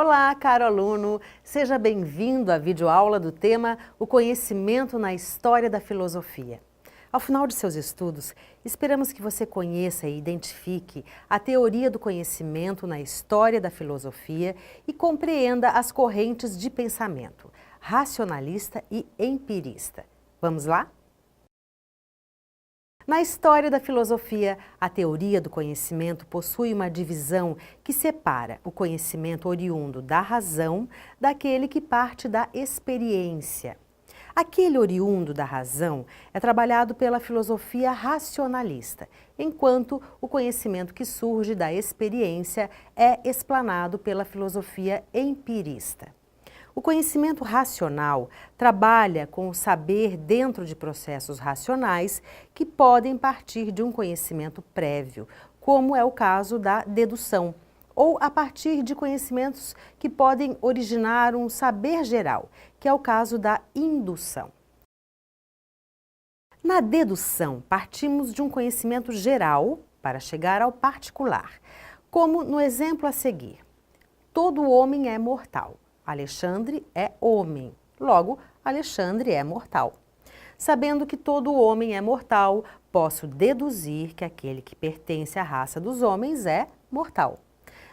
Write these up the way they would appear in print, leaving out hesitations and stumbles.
Olá, caro aluno! Seja bem-vindo à videoaula do tema O Conhecimento na História da Filosofia. Ao final de seus estudos, esperamos que você conheça e identifique a teoria do conhecimento na história da filosofia e compreenda as correntes de pensamento racionalista e empirista. Vamos lá? Na história da filosofia, a teoria do conhecimento possui uma divisão que separa o conhecimento oriundo da razão daquele que parte da experiência. Aquele oriundo da razão é trabalhado pela filosofia racionalista, enquanto o conhecimento que surge da experiência é explanado pela filosofia empirista. O conhecimento racional trabalha com o saber dentro de processos racionais que podem partir de um conhecimento prévio, como é o caso da dedução, ou a partir de conhecimentos que podem originar um saber geral, que é o caso da indução. Na dedução, partimos de um conhecimento geral para chegar ao particular, como no exemplo a seguir. Todo homem é mortal. Alexandre é homem, logo, Alexandre é mortal. Sabendo que todo homem é mortal, posso deduzir que aquele que pertence à raça dos homens é mortal.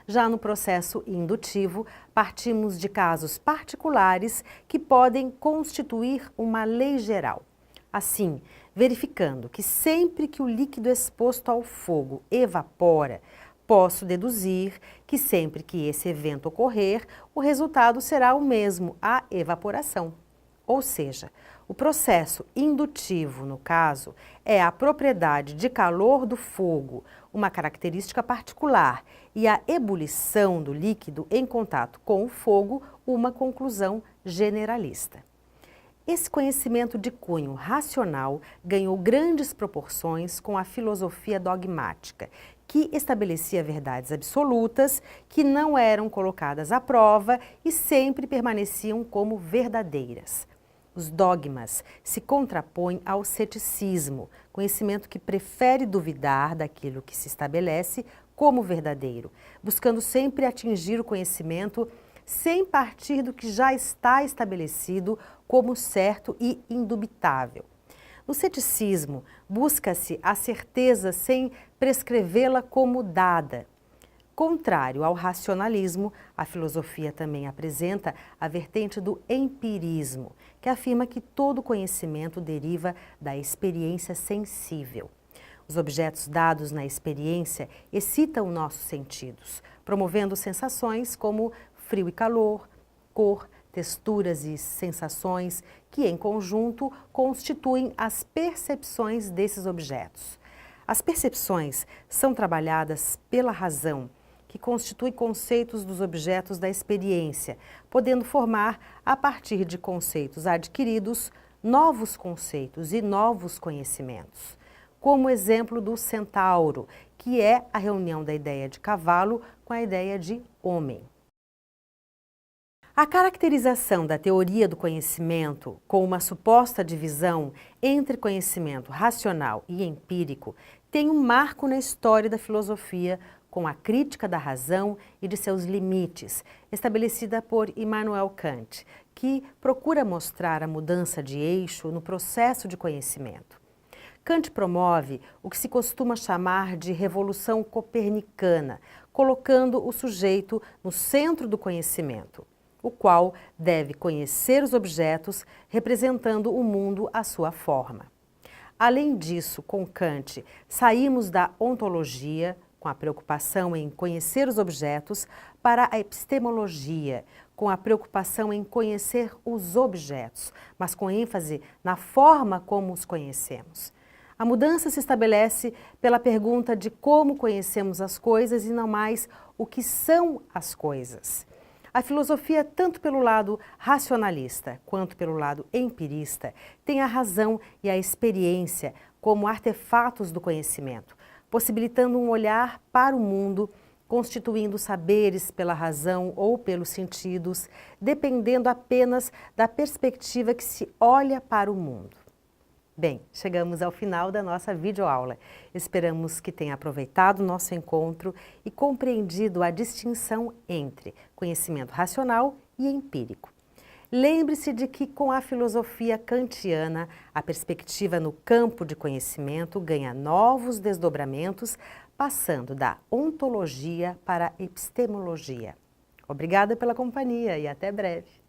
Já no processo indutivo, partimos de casos particulares que podem constituir uma lei geral. Assim, verificando que sempre que o líquido exposto ao fogo evapora, posso deduzir que sempre que esse evento ocorrer, o resultado será o mesmo, a evaporação. Ou seja, o processo indutivo, no caso, é a propriedade de calor do fogo, uma característica particular, e a ebulição do líquido em contato com o fogo, uma conclusão generalista. Esse conhecimento de cunho racional ganhou grandes proporções com a filosofia dogmática, que estabelecia verdades absolutas que não eram colocadas à prova e sempre permaneciam como verdadeiras. Os dogmas se contrapõem ao ceticismo, conhecimento que prefere duvidar daquilo que se estabelece como verdadeiro, buscando sempre atingir o conhecimento sem partir do que já está estabelecido como certo e indubitável. No ceticismo, busca-se a certeza sem prescrevê-la como dada. Contrário ao racionalismo, a filosofia também apresenta a vertente do empirismo, que afirma que todo conhecimento deriva da experiência sensível. Os objetos dados na experiência excitam nossos sentidos, promovendo sensações como frio e calor, cor, texturas e sensações que, em conjunto, constituem as percepções desses objetos. As percepções são trabalhadas pela razão, que constitui conceitos dos objetos da experiência, podendo formar, a partir de conceitos adquiridos, novos conceitos e novos conhecimentos. Como o exemplo do centauro, que é a reunião da ideia de cavalo com a ideia de homem. A caracterização da teoria do conhecimento com uma suposta divisão entre conhecimento racional e empírico tem um marco na história da filosofia com a crítica da razão e de seus limites, estabelecida por Immanuel Kant, que procura mostrar a mudança de eixo no processo de conhecimento. Kant promove o que se costuma chamar de revolução copernicana, colocando o sujeito no centro do conhecimento, o qual deve conhecer os objetos, representando o mundo à sua forma. Além disso, com Kant, saímos da ontologia, com a preocupação em conhecer os objetos, para a epistemologia, com a preocupação em conhecer os objetos, mas com ênfase na forma como os conhecemos. A mudança se estabelece pela pergunta de como conhecemos as coisas e não mais o que são as coisas. A filosofia, tanto pelo lado racionalista quanto pelo lado empirista, tem a razão e a experiência como artefatos do conhecimento, possibilitando um olhar para o mundo, constituindo saberes pela razão ou pelos sentidos, dependendo apenas da perspectiva que se olha para o mundo. Bem, chegamos ao final da nossa videoaula. Esperamos que tenha aproveitado o nosso encontro e compreendido a distinção entre conhecimento racional e empírico. Lembre-se de que com a filosofia kantiana, a perspectiva no campo de conhecimento ganha novos desdobramentos, passando da ontologia para a epistemologia. Obrigada pela companhia e até breve.